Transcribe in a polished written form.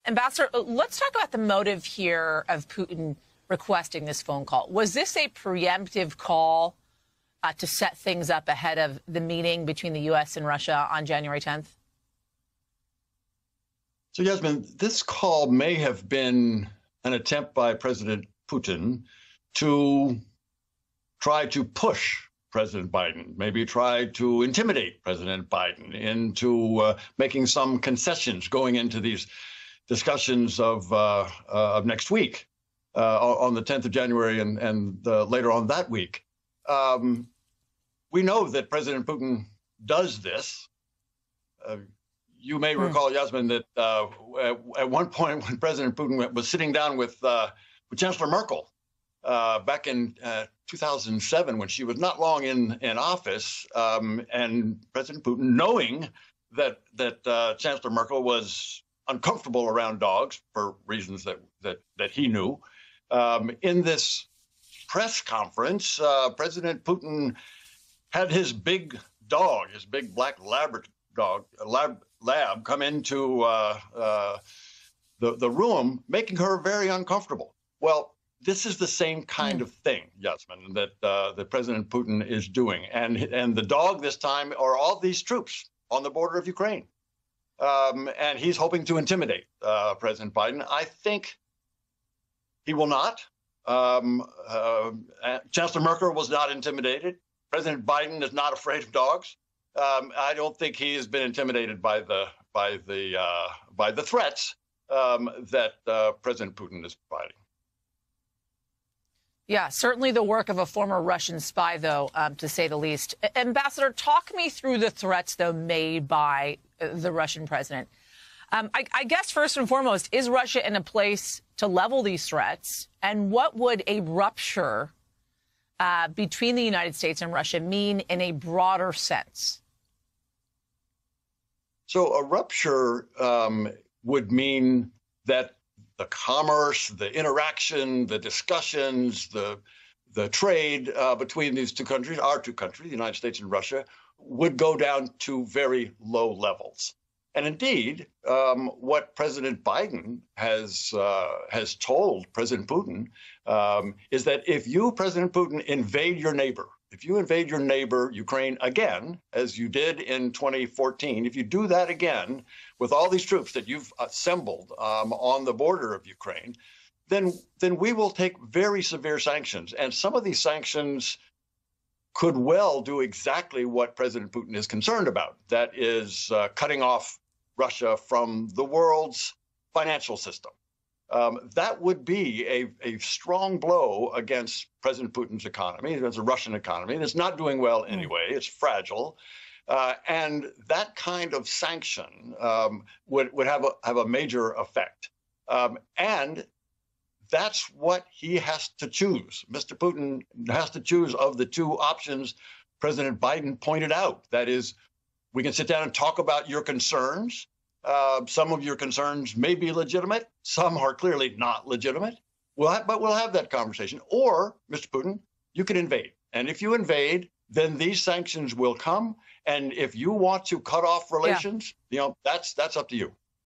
Ambassador, let's talk about the motive here of Putin requesting this phone call. Was this a preemptive call to set things up ahead of the meeting between the U.S. and Russia on January 10th? So, Yasmin, this call may have been an attempt by President Putin to try to push President Biden, maybe try to intimidate President Biden into making some concessions going into these discussions of next week on the 10th of January and later on that week. We know that President Putin does this. You may recall, Yasmin, that at one point when President Putin was sitting down with Chancellor Merkel back in 2007, when she was not long in office, and President Putin, knowing that Chancellor Merkel was uncomfortable around dogs for reasons that he knew, in this press conference, President Putin had his big dog, his big black lab come into the room, making her very uncomfortable. Well, this is the same kind of thing, Yasmin, that President Putin is doing. And the dog this time are all these troops on the border of Ukraine. And he's hoping to intimidate President Biden. I think he will not. Chancellor Merkel was not intimidated. President Biden is not afraid of dogs. I don't think he has been intimidated by the threats that President Putin is providing. Yeah, certainly the work of a former Russian spy, though, to say the least. Ambassador, talk me through the threats, though, made by the Russian president. I guess first and foremost, is Russia in a place to level these threats? And what would a rupture between the United States and Russia mean in a broader sense? So a rupture would mean that the commerce, the interaction, the discussions, the trade between these two countries, our two countries, the United States and Russia, would go down to very low levels. And indeed, what President Biden has told President Putin is that if you, President Putin, invade your neighbor, if you invade your neighbor, Ukraine, again, as you did in 2014, if you do that again with all these troops that you've assembled on the border of Ukraine, then we will take very severe sanctions. And some of these sanctions could well do exactly what President Putin is concerned about. That is cutting off Russia from the world's financial system. That would be a strong blow against President Putin's economy. It's a Russian economy. It's not doing well anyway. It's fragile. And that kind of sanction would have a major effect. And that's what he has to choose. Mr. Putin has to choose of the two options President Biden pointed out. That is, we can sit down and talk about your concerns. Some of your concerns may be legitimate. Some are clearly not legitimate. But we'll have that conversation. Or, Mr. Putin, you can invade. And if you invade, then these sanctions will come. And if you want to cut off relations, that's up to you.